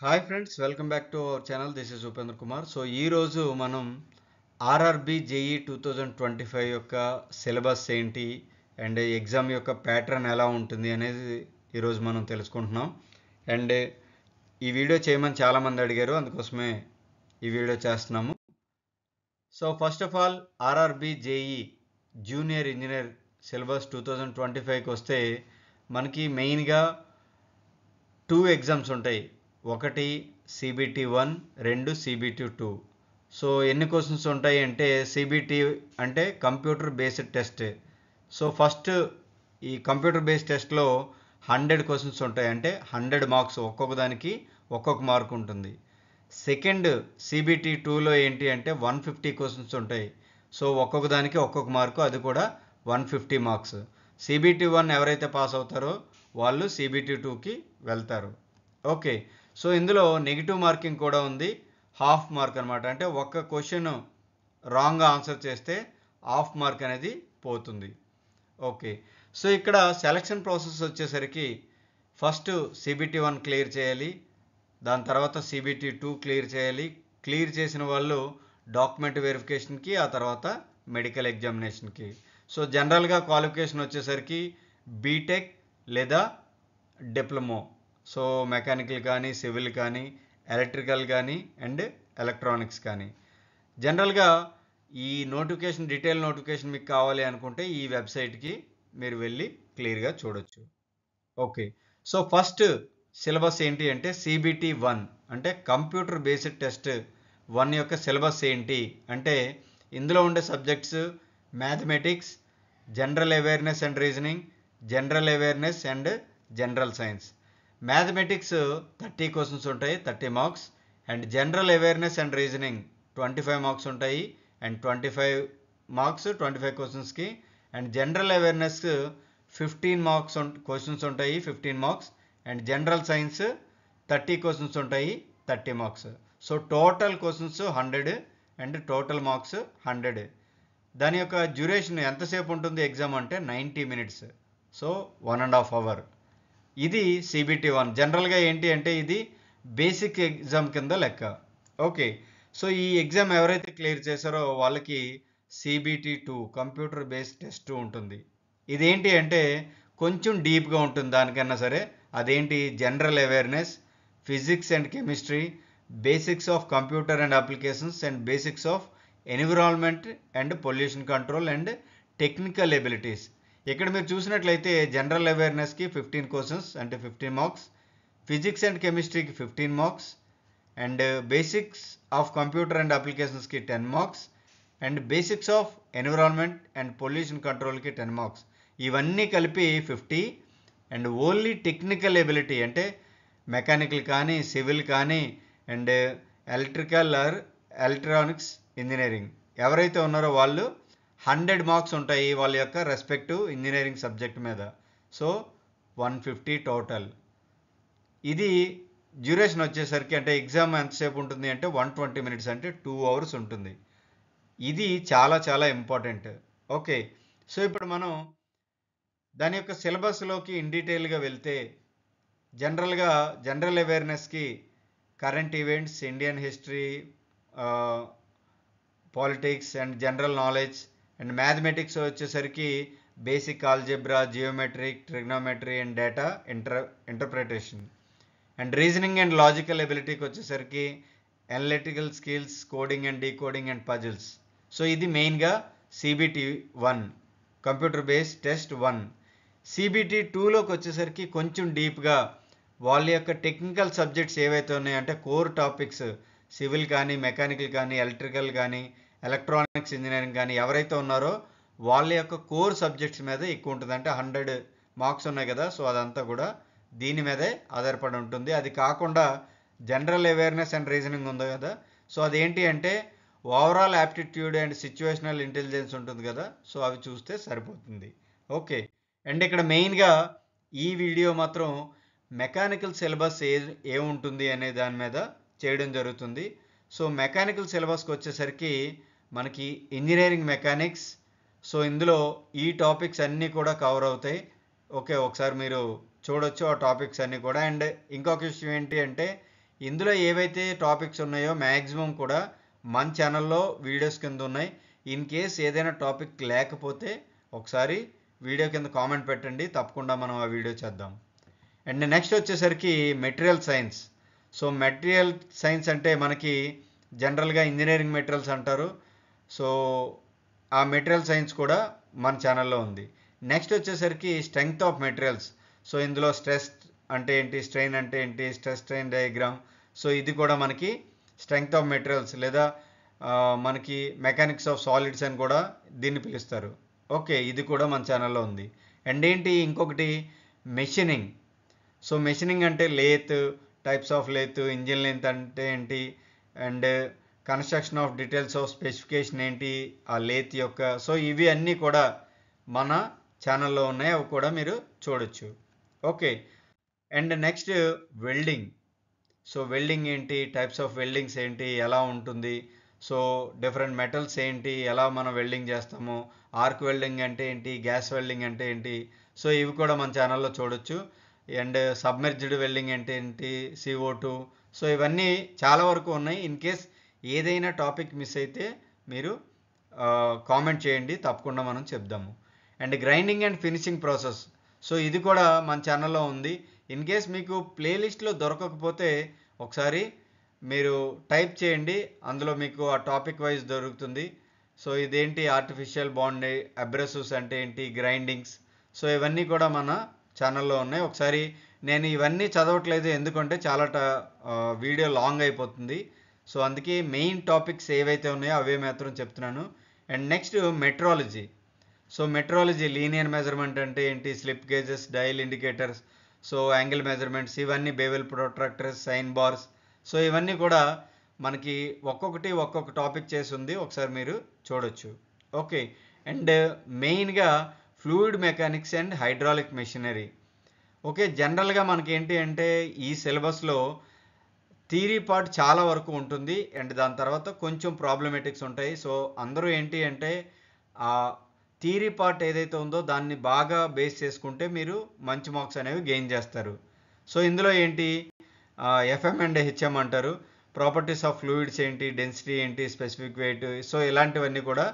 Hi friends, welcome back to our channel. This is Upendra Kumar. So ఈరోజు మనం RRB JEE 2025 యొక్క syllabus ఏంటి and exam యొక్క ప్యాటర్న్ ఎలా ఉంటుంది అనేది ఈరోజు మనం తెలుసుకుంటున్నాం. అండ్ ఈ వీడియో చేయమని చాలామంది అడిగారు, అందుకోసమే ఈ వీడియో చేస్తున్నాము. So first of all RRB JE junior engineer syllabus 2025కి వస్తే మనకి మెయిన్గా 2 ఎగ్జామ్స్ ఉంటాయి. ఒకటి సిబిటి 1, 2 సిబిటి 2. సో ఎన్ని క్వశ్చన్స్ ఉంటాయి అంటే సిబిటి అంటే computer based test. So first ఈ కంప్యూటర్ బేస్డ్ టెస్ట్లో 100 క్వశ్చన్స్ ఉంటాయి, అంటే 100 మార్క్స్, ఒక్కొక్క దానికి ఒక్కొక్క మార్క్ ఉంటుంది. సెకండ్ సిబిటి 2లో ఏంటి అంటే 150 క్వశ్చన్స్ ఉంటాయి. సో ఒక్కొక్క దానికి ఒక్కొక్క మార్కు, అది కూడా 150 మార్క్స్. సిబిటి 1 ఎవరైతే పాస్ అవుతారో వాళ్ళు సిబిటి 2కి వెళ్తారు. ఓకే, సో ఇందులో నెగిటివ్ మార్కింగ్ కూడా ఉంది, హాఫ్ మార్క్ అనమాట. అంటే ఒక్క క్వశ్చన్ రాంగ్ ఆన్సర్ చేస్తే హాఫ్ మార్క్ అనేది పోతుంది. ఓకే, సో ఇక్కడ సెలక్షన్ ప్రాసెస్ వచ్చేసరికి ఫస్ట్ సిబిటి 1 క్లియర్ చేయాలి, దాని తర్వాత సిబిటి 2 క్లియర్ చేయాలి. క్లియర్ చేసిన వాళ్ళు డాక్యుమెంట్ వెరిఫికేషన్కి, ఆ తర్వాత మెడికల్ ఎగ్జామినేషన్కి. సో జనరల్గా క్వాలిఫికేషన్ వచ్చేసరికి బీటెక్ లేదా డిప్లొమో. సో మెకానికల్ కానీ, సివిల్ కానీ, ఎలక్ట్రికల్ కానీ అండ్ ఎలక్ట్రానిక్స్ కానీ. జనరల్గా ఈ నోటిఫికేషన్, డీటెయిల్ నోటిఫికేషన్ మీకు కావాలి అనుకుంటే ఈ వెబ్సైట్కి మీరు వెళ్ళి క్లియర్గా చూడొచ్చు. ఓకే, సో ఫస్ట్ సిలబస్ ఏంటి అంటే సిబిటి 1 అంటే కంప్యూటర్ బేస్డ్ టెస్ట్ 1 యొక్క సిలబస్ ఏంటి అంటే ఇందులో ఉండే subjects mathematics, general awareness and reasoning, general awareness and general science. Mathematics 30 questions ఉంటాయి, 30 marks. And general awareness and reasoning 25 marks ఉంటాయి, అండ్ 25 మార్క్స్ 25 క్వశ్చన్స్కి. And general awareness 15 marks questions ఉంటాయి, 15 marks. And general science 30 questions ఉంటాయి, 30 marks. So total questions 100 and total marks 100. దాని యొక్క duration ఎంతసేపు ఉంటుంది exam అంటే 90 మినిట్స్. So 1.5 hour. ఇది సిబిటి 1. జనరల్గా ఏంటి అంటే ఇది బేసిక్ ఎగ్జామ్ కింద లెక్క. ఓకే, సో ఈ ఎగ్జామ్ ఎవరైతే క్లియర్ చేశారో వాళ్ళకి సిబిటి 2 కంప్యూటర్ బేస్డ్ టెస్ట్ ఉంటుంది. ఇదేంటి అంటే కొంచెం డీప్గా ఉంటుంది దానికన్నా సరే. అదేంటి general awareness, physics and chemistry, basics of computer and applications and basics of environment and pollution control and technical abilities. ఇక్కడ మీరు చూసినట్లయితే జనరల్ అవేర్నెస్కి 15 క్వశ్చన్స్ అంటే 15 మార్క్స్, ఫిజిక్స్ అండ్ కెమిస్ట్రీకి 15 marks, and basics of computer and అప్లికేషన్స్కి 10 marks, and basics of environment and pollution కంట్రోల్కి 10 marks. ఇవన్నీ కలిపి 50. అండ్ ఓన్లీ టెక్నికల్ ఎబిలిటీ అంటే మెకానికల్ కానీ, సివిల్ కానీ and electrical or electronics engineering ఎవరైతే ఉన్నారో వాళ్ళు 100 మార్క్స్ ఉంటాయి వాళ్ళ యొక్క రెస్పెక్టివ్ ఇంజనీరింగ్ సబ్జెక్ట్ మీద. So 150 total. ఇది డ్యూరేషన్ వచ్చేసరికి అంటే ఎగ్జామ్ ఎంతసేపు ఉంటుంది అంటే 120 మినిట్స్, అంటే 2 అవర్స్ ఉంటుంది. ఇది చాలా చాలా ఇంపార్టెంట్. ఓకే, సో ఇప్పుడు మనం దాని యొక్క సిలబస్లోకి ఇన్ డీటెయిల్గా వెళ్తే జనరల్గా జనరల్ అవేర్నెస్కి current events, Indian history, politics and general knowledge. And mathematics వచ్చేసరికి basic algebra, geometric, trigonometry and data interpretation. And reasoning and logical ఎబిలిటీకి వచ్చేసరికి analytical skills, coding and decoding and puzzles. So ఇది మెయిన్గా CBT 1 computer based test 1. CBT 2లోకి వచ్చేసరికి కొంచెం డీప్గా వాళ్ళ యొక్క టెక్నికల్ సబ్జెక్ట్స్ ఏవైతే ఉన్నాయో అంటే కోర్ టాపిక్స్, సివిల్ కానీ, మెకానికల్ కానీ, ఎలక్ట్రికల్ కానీ, ఎలక్ట్రానిక్స్ ఇంజనీరింగ్ కానీ ఎవరైతే ఉన్నారో వాళ్ళ యొక్క కోర్ సబ్జెక్ట్స్ మీద ఎక్కువ ఉంటుంది. అంటే 100 మార్క్స్ ఉన్నాయి కదా, సో అదంతా కూడా దీని మీదే ఆధారపడి ఉంటుంది. అది కాకుండా జనరల్ అవేర్నెస్ అండ్ రీజనింగ్ ఉంది కదా, సో అదేంటి అంటే overall aptitude and situational intelligence ఉంటుంది కదా, సో అవి చూస్తే సరిపోతుంది. ఓకే, అండ్ ఇక్కడ మెయిన్గా ఈ వీడియో మాత్రం మెకానికల్ సిలబస్ ఏముంటుంది అనే దాని మీద చేయడం జరుగుతుంది. సో మెకానికల్ సిలబస్కి వచ్చేసరికి మనకి ఇంజనీరింగ్ మెకానిక్స్. సో ఇందులో ఈ టాపిక్స్ అన్నీ కూడా కవర్ అవుతాయి. ఓకే, ఒకసారి మీరు చూడొచ్చు ఆ టాపిక్స్ అన్నీ కూడా. అండ్ ఇంకొక విషయం ఏంటి అంటే ఇందులో ఏవైతే టాపిక్స్ ఉన్నాయో మ్యాక్సిమం కూడా మన ఛానల్లో వీడియోస్ కింద ఉన్నాయి. ఇన్ కేస్ ఏదైనా టాపిక్ లేకపోతే ఒకసారి వీడియో కింద కామెంట్ పెట్టండి, తప్పకుండా మనం ఆ వీడియో చేద్దాం. అండ్ నెక్స్ట్ వచ్చేసరికి material science. So material science అంటే మనకి జనరల్గా ఇంజనీరింగ్ మెటీరియల్స్ అంటారు. సో ఆ మెటీరియల్ సైన్స్ కూడా మన ఛానల్లో ఉంది. నెక్స్ట్ వచ్చేసరికి స్ట్రెంగ్త్ ఆఫ్ మెటీరియల్స్. సో ఇందులో స్ట్రెస్ అంటే ఏంటి, స్ట్రెయిన్ అంటే ఏంటి, స్ట్రెస్ స్ట్రెయిన్ డయాగ్రామ్. సో ఇది కూడా మనకి స్ట్రెంగ్త్ ఆఫ్ మెటీరియల్స్ లేదా మనకి మెకానిక్స్ ఆఫ్ సాలిడ్స్ అని కూడా దీన్ని పిలుస్తారు. ఓకే, ఇది కూడా మన ఛానల్లో ఉంది. అండ్ ఏంటి ఇంకొకటి మెషినింగ్. సో మెషినింగ్ అంటే lathe, types of lathe, engine length అంటే ఏంటి, and construction of details of specification ఏంటి ఆ లేత్ యొక్క. సో ఇవి అన్నీ కూడా మన ఛానల్లో ఉన్నాయి, అవి కూడా మీరు చూడొచ్చు. Okay, and next welding. So welding ఏంటి, టైప్స్ ఆఫ్ వెల్డింగ్స్ ఏంటి, ఎలా ఉంటుంది, సో డిఫరెంట్ మెటల్స్ ఏంటి, ఎలా మనం వెల్డింగ్ చేస్తాము, ఆర్క్ వెల్డింగ్ అంటే ఏంటి, గ్యాస్ వెల్డింగ్ అంటే ఏంటి, సో ఇవి కూడా మన ఛానల్లో చూడొచ్చు. అండ్ సబ్మెర్జ్డ్ వెల్డింగ్ అంటే ఏంటి, CO2. సో ఇవన్నీ చాలా వరకు ఉన్నాయి. ఇన్ కేస్ ఏదైనా టాపిక్ మిస్ అయితే మీరు కామెంట్ చేయండి, తప్పకుండా మనం చెప్దాము. And grinding and finishing process. So ఇది కూడా మన ఛానల్లో ఉంది. ఇన్ కేస్ మీకు ప్లేలిస్ట్లో దొరకకపోతే ఒకసారి మీరు టైప్ చేయండి, అందులో మీకు ఆ టాపిక్ వైజ్ దొరుకుతుంది. సో ఇదేంటి ఆర్టిఫిషియల్ బాండ్, అబ్రెసివ్స్ అంటే ఏంటి, గ్రైండింగ్స్. సో ఇవన్నీ కూడా మన ఛానల్లో ఉన్నాయి. ఒకసారి నేను ఇవన్నీ చదవట్లేదు, ఎందుకంటే చాలా వీడియో లాంగ్ అయిపోతుంది. సో అందుకే మెయిన్ టాపిక్స్ ఏవైతే ఉన్నాయో అవే మాత్రం చెప్తున్నాను. And next metrology. So metrology linear measurement అంటే ఏంటి, slip gauges, dial indicators, so angle measurements, ఇవన్నీ bevel protractors, sine bars. So ఇవన్నీ కూడా మనకి ఒక్కొక్క టాపిక్ చేసి ఉంది, ఒకసారి మీరు చూడొచ్చు. ఓకే, అండ్ మెయిన్గా fluid mechanics and hydraulic machinery. Okay, జనరల్గా మనకి ఏంటి అంటే ఈ సిలబస్లో థియరీ పార్ట్ చాలా వరకు ఉంటుంది, అండ్ దాని తర్వాత కొంచెం ప్రాబ్లమేటిక్స్ ఉంటాయి. సో అందరూ ఏంటి అంటే ఆ థియరీ పార్ట్ ఏదైతే ఉందో దాన్ని బాగా బేస్ చేసుకుంటే మీరు మంచి మార్క్స్ అనేవి గెయిన్ చేస్తారు. సో ఇందులో ఏంటి FM అండ్ HM అంటారు, ప్రాపర్టీస్ ఆఫ్ ఫ్లూయిడ్స్ ఏంటి, డెన్సిటీ ఏంటి, స్పెసిఫిక్ వెయిట్. సో ఇలాంటివన్నీ కూడా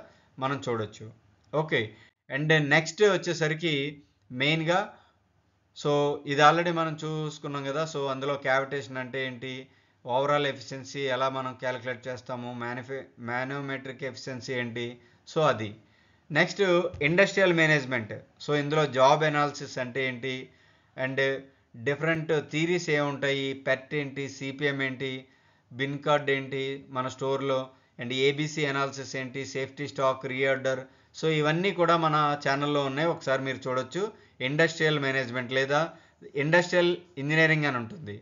మనం చూడొచ్చు. ఓకే, అండ్ నెక్స్ట్ వచ్చేసరికి మెయిన్గా, సో ఇది ఆల్రెడీ మనం చూసుకున్నాం కదా. సో అందులో క్యావిటేషన్ అంటే ఏంటి, ఓవరాల్ ఎఫిషియన్సీ ఎలా మనం క్యాలిక్యులేట్ చేస్తాము, మానోమెట్రిక్ ఎఫిషియన్సీ ఏంటి, సో అది. Next industrial management. సో ఇందులో జాబ్ ఎనాలిసిస్ అంటే ఏంటి, అండ్ డిఫరెంట్ థీరీస్ ఏముంటాయి, పెట్ ఏంటి, CPM ఏంటి, బిన్ కార్డ్ ఏంటి మన స్టోర్లో, అండ్ ABC ఎనాలిసిస్ ఏంటి, సేఫ్టీ స్టాక్, రీఆర్డర్. సో ఇవన్నీ కూడా మన ఛానల్లో ఉన్నాయి, ఒకసారి మీరు చూడొచ్చు. ఇండస్ట్రియల్ మేనేజ్మెంట్ లేదా ఇండస్ట్రియల్ ఇంజనీరింగ్ అని ఉంటుంది.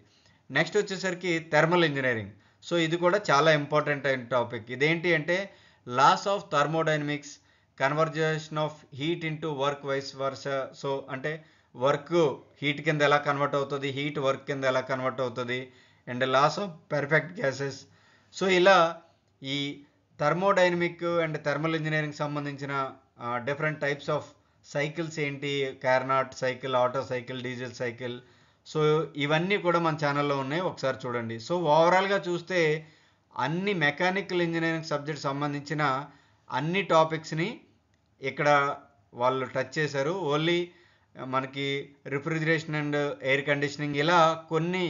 నెక్స్ట్ వచ్చేసరికి థర్మల్ ఇంజనీరింగ్. సో ఇది కూడా చాలా ఇంపార్టెంట్ అయిన టాపిక్. ఇదేంటి అంటే laws of thermodynamics, conversion of heat into work, vice versa. So అంటే వర్క్ హీట్ కింద ఎలా కన్వర్ట్ అవుతుంది, హీట్ వర్క్ కింద ఎలా కన్వర్ట్ అవుతుంది, and laws of perfect gases. So ఇలా ఈ థర్మోడైనమిక్ అండ్ థర్మల్ ఇంజనీరింగ్ సంబంధించిన డిఫరెంట్ టైప్స్ ఆఫ్ సైకిల్స్ ఏంటి, Carnot cycle, Otto cycle, diesel cycle. So ఇవన్నీ కూడా మన ఛానల్లో ఉన్నాయి, ఒకసారి చూడండి. సో ఓవరాల్గా చూస్తే అన్ని మెకానికల్ ఇంజనీరింగ్ సబ్జెక్ట్ సంబంధించిన అన్ని టాపిక్స్ని ఇక్కడ వాళ్ళు టచ్ చేశారు. ఓన్లీ మనకి రిఫ్రిజిరేషన్ అండ్ ఎయిర్ కండిషనింగ్ ఇలా కొన్ని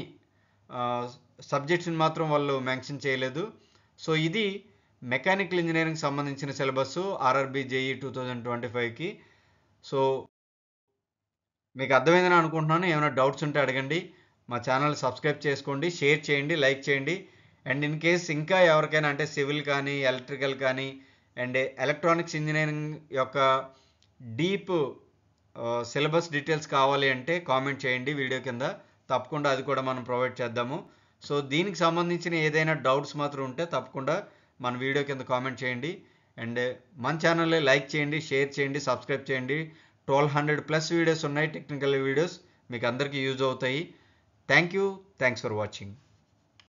సబ్జెక్ట్స్ని మాత్రం వాళ్ళు మెన్షన్ చేయలేదు. సో ఇది మెకానికల్ ఇంజనీరింగ్ సంబంధించిన సిలబస్ RRB JEE 2025కి. సో మీకు అర్థమైందని అనుకుంటున్నాను. ఏమైనా డౌట్స్ ఉంటే అడగండి. మా ఛానల్ సబ్స్క్రైబ్ చేసుకోండి, షేర్ చేయండి, లైక్ చేయండి. అండ్ ఇన్ కేస్ ఇంకా ఎవరికైనా అంటే సివిల్ కానీ, ఎలక్ట్రికల్ కానీ, అండ్ ఎలక్ట్రానిక్స్ ఇంజనీరింగ్ యొక్క డీప్ సిలబస్ డీటెయిల్స్ కావాలి అంటే కామెంట్ చేయండి వీడియో కింద, తప్పకుండా అది కూడా మనం ప్రొవైడ్ చేద్దాము. సో దీనికి సంబంధించిన ఏదైనా డౌట్స్ మాత్రం ఉంటే తప్పకుండా మన వీడియో కింద కామెంట్ చేయండి. అండ్ మన ఛానల్ని లైక్ చేయండి, షేర్ చేయండి, సబ్స్క్రైబ్ చేయండి. 1200+ వీడియోస్ ఉన్నాయి, టెక్నికల్ వీడియోస్, మీకు అందరికీ యూజ్ అవుతాయి. Thanks for watching.